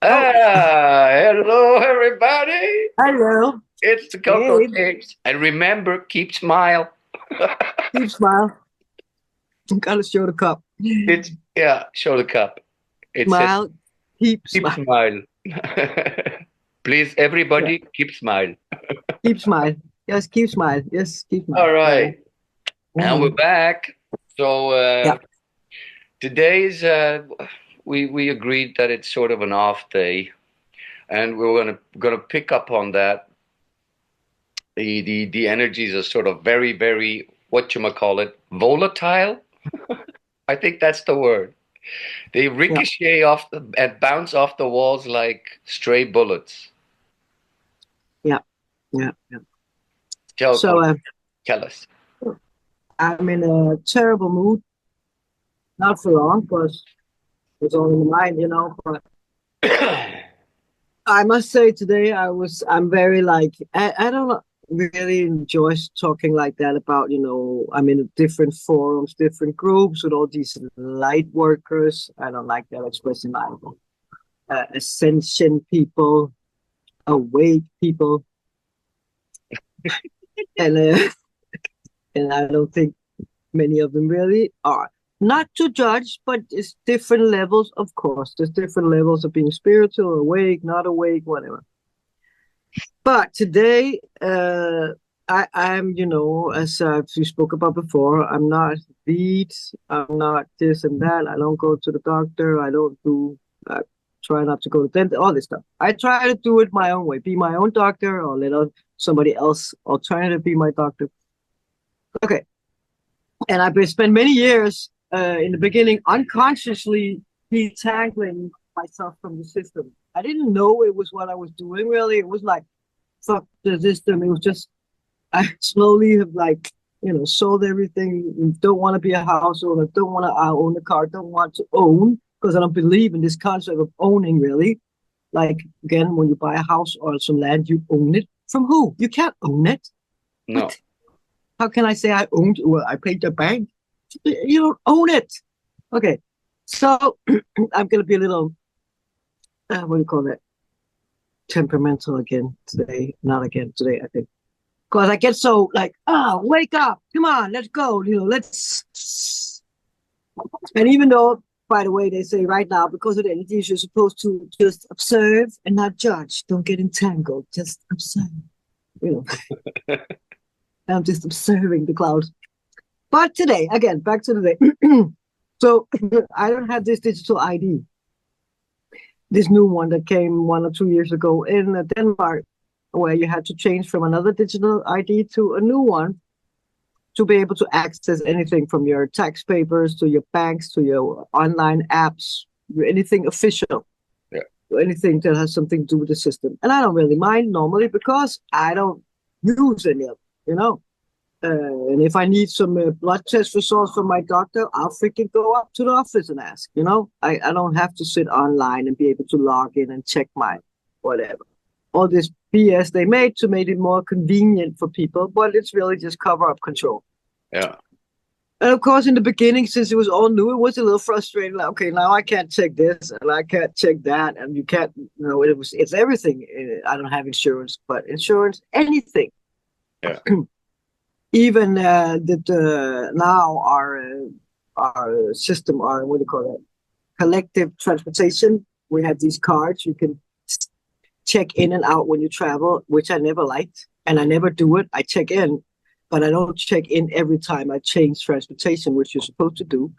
Oh, Hello, everybody. hello. It's the Coco Hey, Tapes. And remember, keep smile. keep smile. Gotta show the cup. It's, yeah, show the cup. It says, Smile, keep keep smile. smile. Please, Yeah, everybody, keep smile. keep smile. Yes, keep smile. Yes, keep smile. All right. And we're Mhm. back. So, Yeah, today's, we agreed that it's sort of an off day. And we're gonna pick up on that. The energies are sort of very, very, what you might call it, volatile. I think that's the word. They yeah, ricochet off and bounce off the walls like stray bullets. yeah, yeah. Tell, So, tell us. I'm in a terrible mood. Not for long, because it's all in the mind, But I must say today I'm very like, I don't really enjoy talking like that about, I'm in different forums, different groups with all these light workers. I don't like that expression either. Ascension people, awake people, and and I don't think many of them really are. Not to judge, but it's different levels, of course. There's different levels of being spiritual, awake, not awake, whatever. But today, I'm, as we spoke about before, I'm not beat. I'm not this and that. I don't go to the doctor. I don't do, try not to go to the dentist, all this stuff. I try to do it my own way, be my own doctor or somebody else alternative be my doctor. Okay. And I've been spent many years in the beginning unconsciously detangling myself from the system. I didn't know it was what I was doing really. It was like, fuck the system. It was just I slowly have like, sold everything. Don't want to be a house owner. Don't want to own a car. Don't want to own because I don't believe in this concept of owning really. Like again, when you buy a house or some land, you own it. From who? You can't own it. No, What? How can I say I owned? Well, I paid the bank. You don't own it. Okay, so I'm gonna be a little what do you call that? Temperamental again today. Not again today. I think. Because I get so like, wake up, come on, let's go, let's. And even though, by the way, they say right now, because of the energies, you're supposed to just observe and not judge. Don't get entangled, just observe. You know, I'm just observing the clouds. But today, again, back to the day. So I don't have this digital ID, this new one that came 1 or 2 years ago in Denmark, where you had to change from another digital ID to a new one to be able to access anything from your tax papers to your banks to your online apps, anything official, yeah, anything that has something to do with the system. And I don't really mind normally because I don't use any of it. And if I need some blood test results from my doctor, I'll freaking go up to the office and ask. I don't have to sit online and be able to log in and check my whatever. All this BS they made to make it more convenient for people, but it's really just cover up control. yeah, And of course, in the beginning, since it was all new, it was a little frustrating. Like, okay, now I can't check this and I can't check that, and you can't. It's everything. I don't have insurance, but insurance, anything. yeah, Even that now our system, our what do you call it, collective transportation. We have these cards you can check in and out when you travel, which I never liked, and I never do it. I check in, but I don't check in every time I change transportation, which you're supposed to do.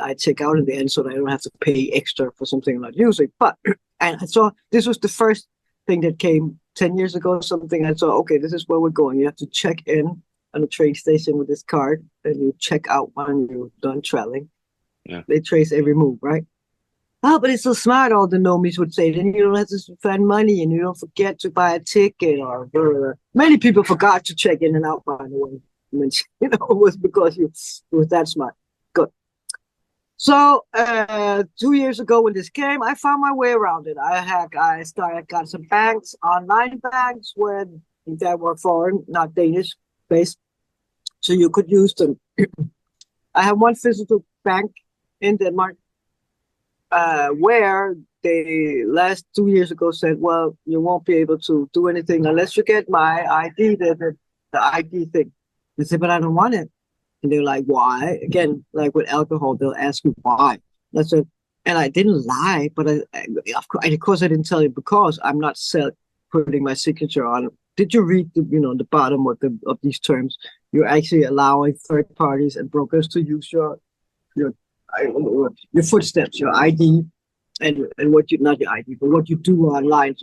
I check out in the end so that I don't have to pay extra for something I'm not using. But and I saw this was the first thing that came 10 years ago. Something I saw. Okay, this is where we're going. You have to check in on a train station with this card, and you check out when you're done traveling. yeah. They trace every move, right? Oh, but it's so smart, all the normies would say. Then you don't have to spend money and you don't forget to buy a ticket or blah, blah, blah. Many people forgot to check in and out, by the way. I mean, it was because you it was that smart. Good. So 2 years ago when this came, I found my way around it. I got some banks, online banks where that were foreign, not Danish based. So you could use them. I have one physical bank in Denmark where they last 2 years ago said, well, you won't be able to do anything unless you get my ID, the ID thing. I said, but I don't want it. And they're like, why? Again, like with alcohol, they'll ask you why. I said, and I didn't lie, but of course I didn't tell you because I'm not putting my signature on. Did you read the bottom of these terms? You're actually allowing third parties and brokers to use your footsteps, your ID, and what you not your ID, but what you do online.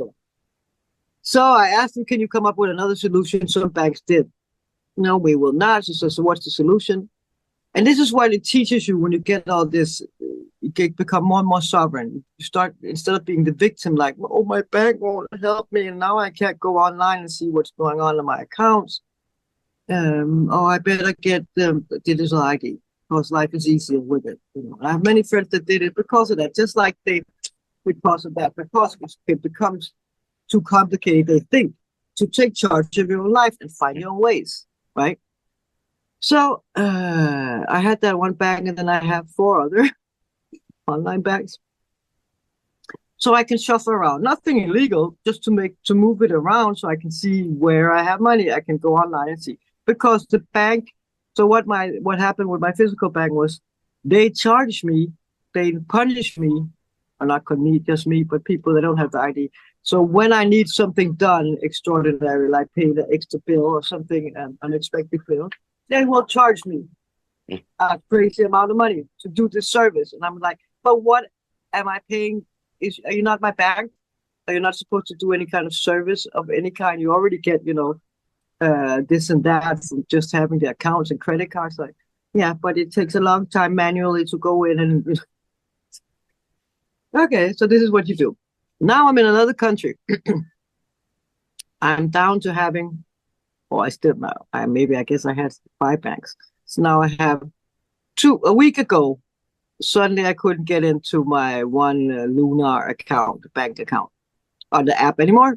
So I asked them, can you come up with another solution? Some banks did. No, we will not. So what's the solution? And this is what it teaches you when you get all this, you become more and more sovereign. You start, instead of being the victim, like, oh, my bank won't help me, and now I can't go online and see what's going on in my accounts. I better get the digital ID because life is easier with it. I have many friends that did it because of that, just like because of that, because it becomes too complicated, they think, to take charge of your own life and find your own ways, right? So I had that one bank, and then I have 4 other online banks. So I can shuffle around. Nothing illegal, just to move it around so I can see where I have money. I can go online and see. Because the bank, so what happened with my physical bank was they charged me, they punished me, or not me, just me, but people that don't have the ID. So when I need something done extraordinary, like pay the extra bill or something, unexpected bill, they will charge me a crazy amount of money to do this service. And I'm like, but what am I paying? Are you not my bank? Are you not supposed to do any kind of service of any kind? You already get, this and that from just having the accounts and credit cards. Like, yeah, but it takes a long time manually to go in and. Okay, so this is what you do. Now I'm in another country. I'm down to having, I still now. I guess I had 5 banks. So now I have 2. A week ago, suddenly I couldn't get into my one Lunar account, bank account, on the app anymore,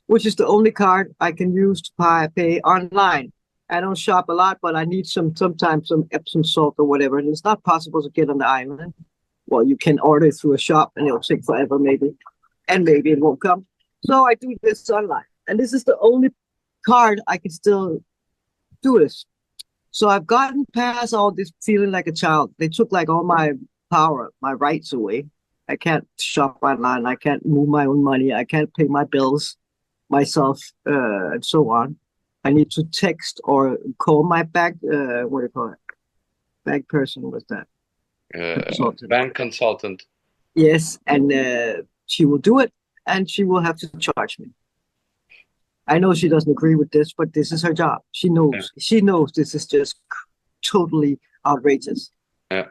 which is the only card I can use to pay online. I don't shop a lot, but I need sometimes some Epsom salt or whatever, and it's not possible to get on the island. Well, you can order through a shop, and it'll take forever, maybe, and maybe it won't come. So I do this online, and this is the only card I can still do this. So I've gotten past all this feeling like a child. They took like all my power, my rights away. I can't shop online. I can't move my own money. I can't pay my bills myself, and so on. I need to text or call my bank, what do you call it? Bank person, what's that? Bank consultant. Yes, and she will do it, and she will have to charge me. I know she doesn't agree with this, but this is her job. She knows. Yeah. She knows this is just totally outrageous. Yeah.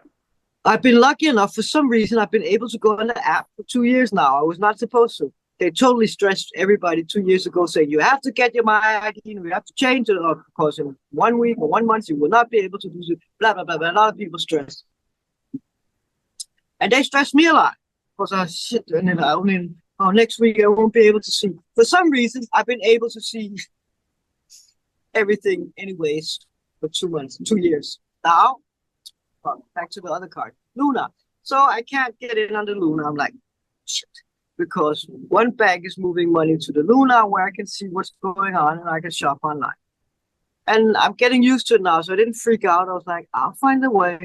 I've been lucky enough, for some reason, I've been able to go on the app for 2 years now. I was not supposed to. They totally stressed everybody 2 years ago, saying you have to get your My ID and we have to change it, because in 1 week or 1 month you will not be able to do it. Blah blah blah blah. A lot of people stressed, and they stressed me a lot because shit. And then next week I won't be able to see. For some reason, I've been able to see everything anyways for 2 months, 2 years. Now, back to the other card, Luna. So I can't get in on the Luna. I'm like, shit. Because one bank is moving money to the Luna where I can see what's going on and I can shop online. And I'm getting used to it now, so I didn't freak out. I was like, I'll find a way.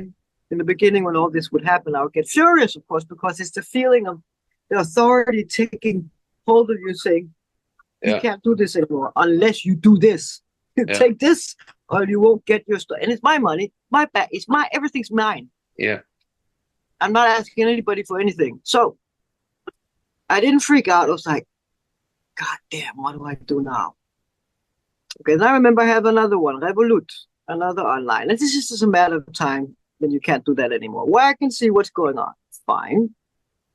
In the beginning, when all this would happen, I would get furious, of course, because it's the feeling of the authority taking hold of you, saying, you can't do this anymore unless you do this. Take this or you won't get your stuff. And it's my money, my bag, everything's mine. Yeah. I'm not asking anybody for anything. So I didn't freak out. I was like, God damn, what do I do now? Okay, then I remember I have another one, Revolut, another online. And this is just a matter of time when you can't do that anymore, where I can see what's going on. Fine.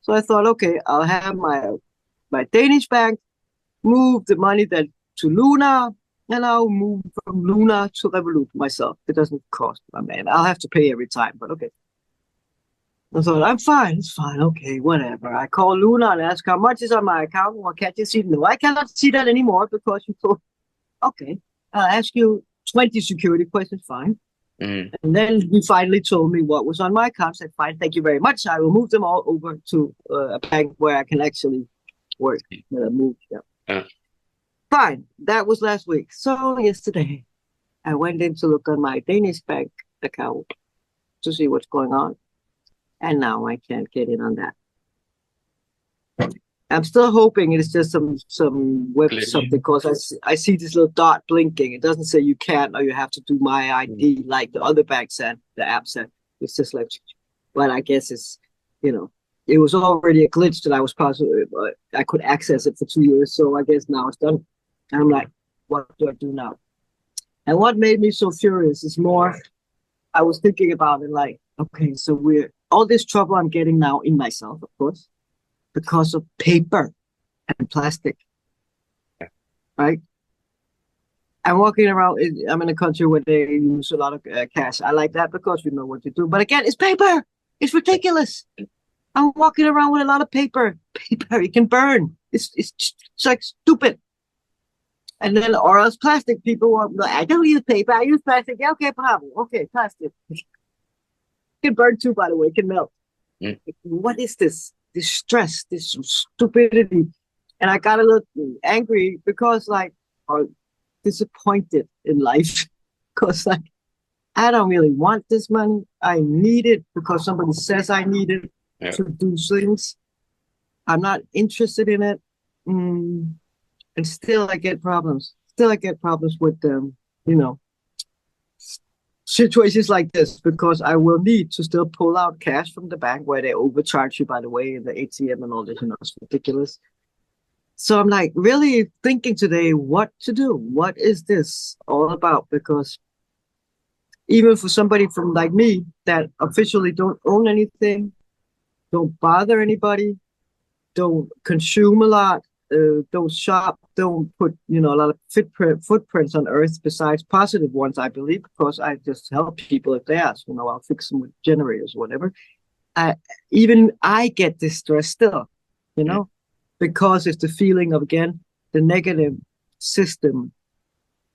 So I thought, okay, I'll have my Danish bank move the money to Luna, and I'll move from Luna to Revolut myself. It doesn't cost, I'll have to pay every time, but okay. I thought, I'm fine, it's fine, okay, whatever. I call Luna and ask how much is on my account. Well, can't you see? No, I cannot see that anymore because you told, okay, I'll ask you 20 security questions, fine. Mm. And then he finally told me what was on my account. I said, fine, thank you very much. I will move them all over to a bank where I can actually work. Move, yeah. Uh, Fine. That was last week. So yesterday, I went in to look on my Danish bank account to see what's going on. And now I can't get in on that. I'm still hoping it's just some web glitch. something because I see this little dot blinking. It doesn't say you can or you have to do my ID like the other banks said, the app said. It's just like, but I guess it's, you know, it was already a glitch that I was possible, but I could access it for 2 years. So I guess now it's done. And I'm like, what do I do now? And what made me so furious is more, I was thinking about it like, okay, so we're all this trouble I'm getting now in myself, of course, because of paper and plastic, right? I'm walking around. I'm in a country where they use a lot of cash. I like that because you know what to do. But again, it's paper. It's ridiculous. I'm walking around with a lot of paper. Paper, it can burn. It's like stupid. And then, or else plastic. People want, I don't use paper. I use plastic. Yeah, okay, problem. Okay, plastic. It can burn too, by the way. It can melt. Mm. What is this? This stress, this stupidity. And I got a little angry because, like, or disappointed in life because, like, I don't really want this money. I need it because somebody says I need it to do things. I'm not interested in it. And still I get problems. Still I get problems with you know, situations like this because I will need to still pull out cash from the bank where they overcharge you, by the way, in the ATM and all this, it's ridiculous. So I'm like really thinking today what to do. What is this all about? Because even for somebody from like me that officially don't own anything, don't bother anybody, don't consume a lot, don't shop, don't put a lot of footprints on Earth besides positive ones, I believe, because I just help people if they ask. I'll fix them with generators or whatever. Even I get distressed still, because it's the feeling of again the negative system.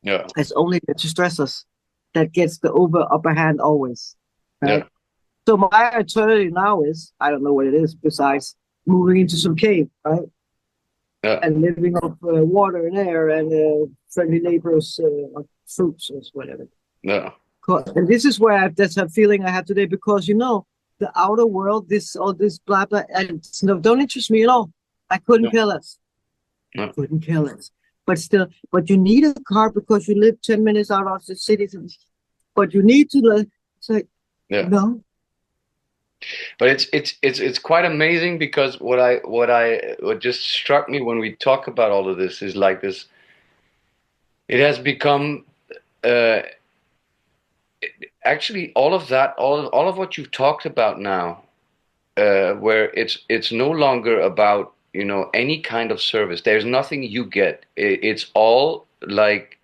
Yeah. It's only to stress us that gets the upper hand always. Right? Yeah. So my alternative now is I don't know what it is besides moving into some cave, right? Yeah. And living off water and air and friendly neighbors, fruits or whatever. Yeah. And this is where that's a feeling I have today because the outer world, all this blah blah, and don't interest me at all. I couldn't care less. No. Couldn't care less. But still, you need a car because you live 10 minutes out of the city. But you need to it's like, no. But it's quite amazing because what just struck me when we talk about all of this is like this. It has become actually all of that, all of what you've talked about now, where it's no longer about any kind of service. There's nothing you get. It's all like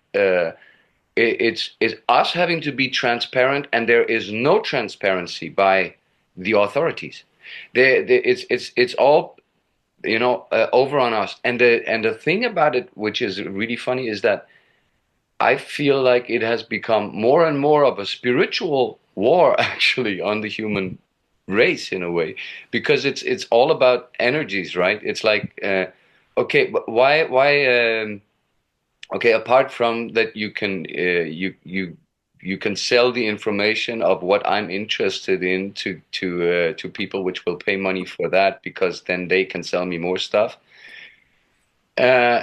it's us having to be transparent, and there is no transparency by the authorities. It's all over on us. And the thing about it, which is really funny, is that I feel like it has become more and more of a spiritual war actually on the human race in a way, because it's all about energies, right? It's like okay, but why okay, apart from that, you can you can sell the information of what I'm interested in to people, which will pay money for that because then they can sell me more stuff. Uh,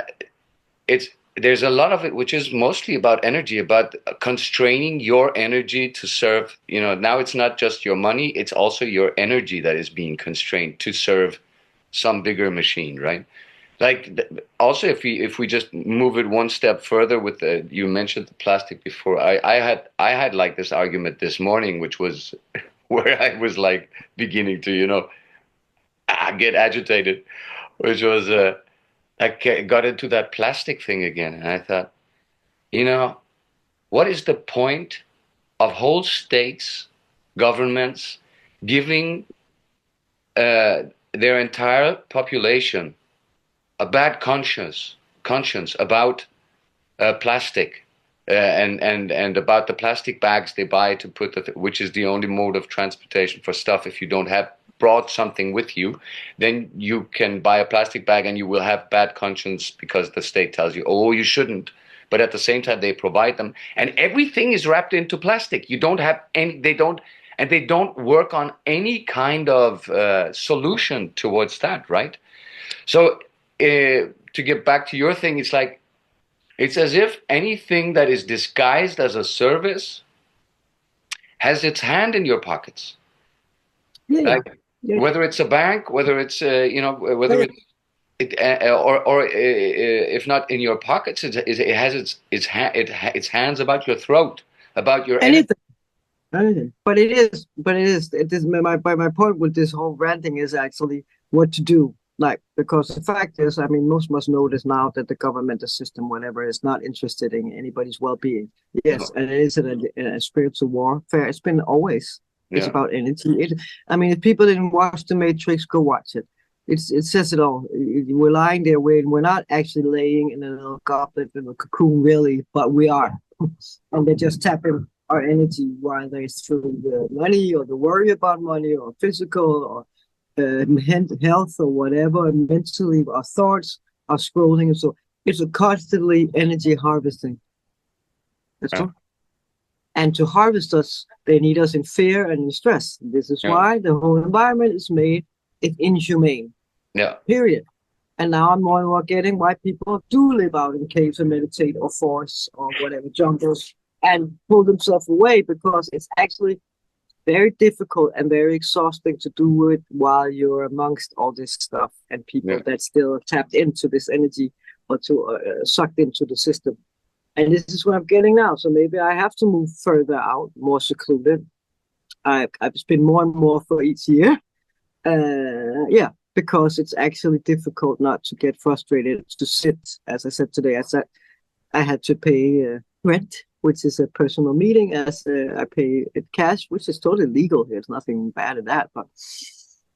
it's There's a lot of it which is mostly about energy, about constraining your energy to serve. Now it's not just your money; it's also your energy that is being constrained to serve some bigger machine, right? Like also, if we just move it one step further with you mentioned the plastic before. I had like this argument this morning, which was where I was like beginning to get agitated, which was I got into that plastic thing again, and I thought, what is the point of whole states, governments giving their entire population a bad conscience about plastic, and about the plastic bags they buy to put which is the only mode of transportation for stuff. If you don't have brought something with you, then you can buy a plastic bag and you will have bad conscience because the state tells you, oh, you shouldn't. But at the same time, they provide them, and everything is wrapped into plastic. You don't have any. They don't work on any kind of solution towards that, right? So to get back to your thing, it's like it's as if anything that is disguised as a service has its hand in your pockets. Yeah, yeah, Like yeah, whether it's a bank, whether it's yeah, whether yeah. or if not in your pockets, it has its hands about your throat, about your energy. Anything. Anything. But it is my point with this whole ranting is actually what to do. Like, because the fact is, I mean, most must know this now that the government, the system, whatever, is not interested in anybody's well-being. Yes, No. and it is a spiritual warfare. It's been always. It's Yeah. about energy. I mean, if people didn't watch The Matrix, go watch it. It says it all. We're lying there waiting. We're not actually laying in a little goblet in a cocoon, really, but we are. And they're just tapping our energy, whether it's through the money or the worry about money or physical or health or whatever, and mentally our thoughts are scrolling. And so it's a constantly energy harvesting. That's Yeah. all. And to harvest us, they need us in fear and in stress. This is Yeah. why the whole environment is made it's inhumane, Yeah. period. And now I'm more and more getting why people do live out in caves and meditate or forests or whatever, jungles, and pull themselves away because it's actually very difficult and very exhausting to do it while you're amongst all this stuff and people Yeah. that still tapped into this energy or to sucked into the system. And this is what I'm getting now. So maybe I have to move further out, more secluded. I've spent more and more for each year. Yeah, because it's actually difficult not to get frustrated to sit. As I said today, I had to pay rent, which is a personal meeting, as I pay it cash, which is totally legal here. There's nothing bad in that. But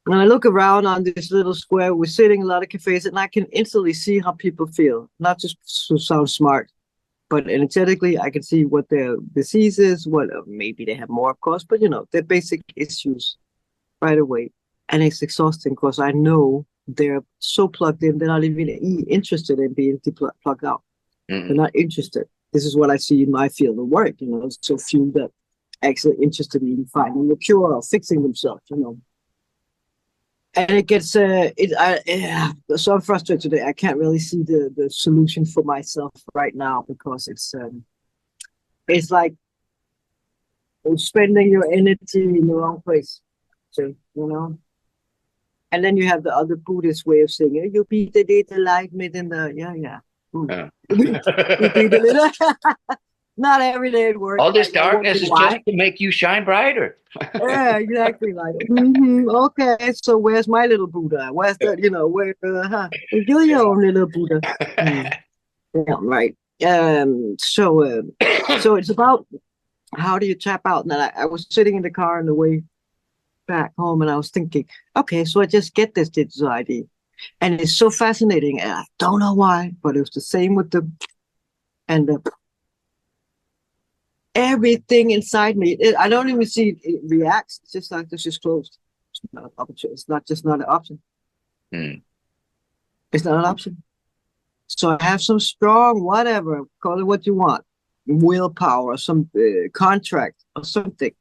when I look around on this little square, we're sitting in a lot of cafes, and I can instantly see how people feel. Not just to sound smart, but energetically, I can see what their disease is. What maybe they have more, of course, but their basic issues right away. And it's exhausting because I know they're so plugged in, they're not even interested in being plugged out. They're not interested. This is what I see in my field of work. So few that actually interested in finding a cure or fixing themselves. And it gets so I'm frustrated today. I can't really see the solution for myself right now because it's like spending your energy in the wrong place. So. And then you have the other Buddhist way of saying, you be the little light in the, yeah. Yeah. You be the little, not every day at work. All this Like, darkness is just to make you shine brighter. Yeah, exactly. Like, okay, so where's my little Buddha? Where's you're your own little Buddha. Yeah, right. So it's about how do you tap out? And then I was sitting in the car on the way back home and I was thinking, okay, so I just get this digital ID. And it's so fascinating. And I don't know why, but it was the same with everything inside me. I don't even see it reacts. It's just like this is closed. It's not an option. It's not an option. It's not an option. So I have some strong, whatever, call it what you want, willpower, some contract or something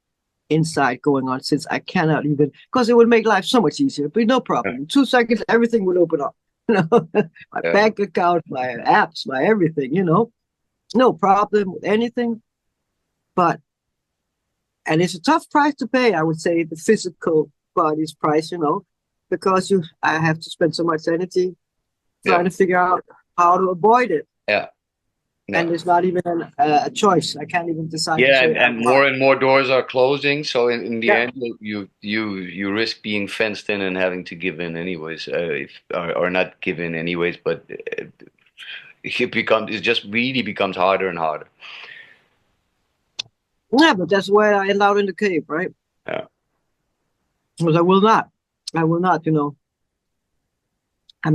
inside going on, since I cannot even, because it would make life so much easier, but no problem. In 2 seconds, everything would open up. My bank account, my apps, my everything, no problem with anything. And it's a tough price to pay, I would say, the physical body's price, because I have to spend so much energy trying to figure out how to avoid it. Yeah. No. And it's not even a choice. I can't even decide. Yeah, and more and more doors are closing. So in the end, you risk being fenced in and having to give in anyways, or not give in anyways. But it just really becomes harder and harder. Yeah, but that's why I end out in the cave, right? Yeah. Because I will not. I'm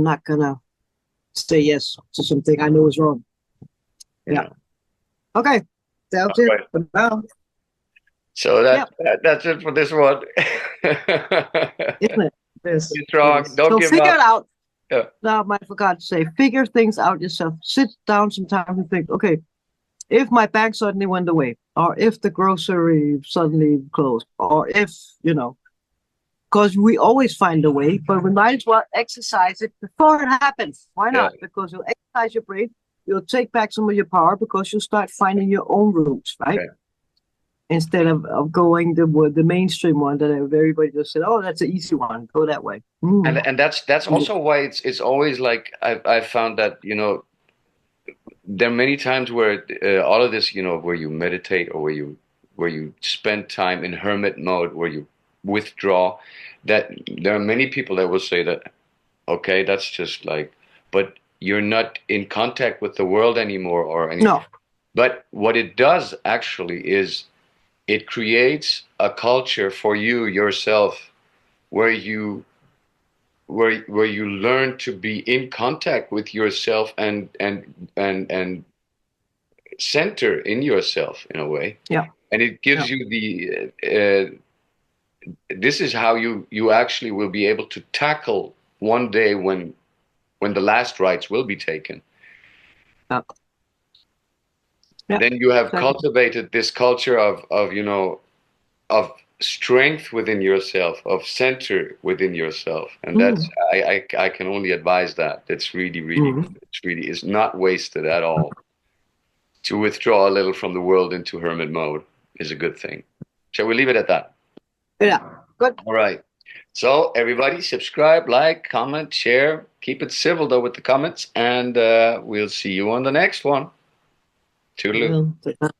not gonna say yes to something I know is wrong. Yeah. Okay, that's All it right. for now. So Yep, that's it for this one. isn't it? Be This strong. is. Don't So give figure up. it out. Yeah. Now, I forgot to say, figure things out yourself. Sit down sometimes and think, okay, if my bank suddenly went away, or if the grocery suddenly closed, or if, because we always find a way, but we might as well exercise it before it happens. Why Yeah. not? Because you'll exercise your brain, you'll take back some of your power because you'll start finding your own routes, right? Okay. Instead of going the mainstream one that everybody just said, oh, that's an easy one, go that way. And that's also why it's always like I've found that, there are many times where all of this, where you meditate or where you spend time in hermit mode, where you withdraw, that there are many people that will say that, okay, that's just like, but you're not in contact with the world anymore or anything. No, But what it does actually is it creates a culture for you yourself where you learn to be in contact with yourself and center in yourself in a way, yeah, and it yeah. gives you the this is how you actually will be able to tackle one day when the last rites will be taken. Yeah, yeah, Then you have exactly. cultivated this culture of strength within yourself, of center within yourself, and that's Mm, I can only advise that. It's really really mm. good. It's really is not wasted at all. To withdraw a little from the world into hermit mode is a good thing. Shall we leave it at that? Yeah, good. All right. So everybody, subscribe, like, comment, share. Keep it civil though with the comments, and we'll see you on the next one. Toodaloo. Well,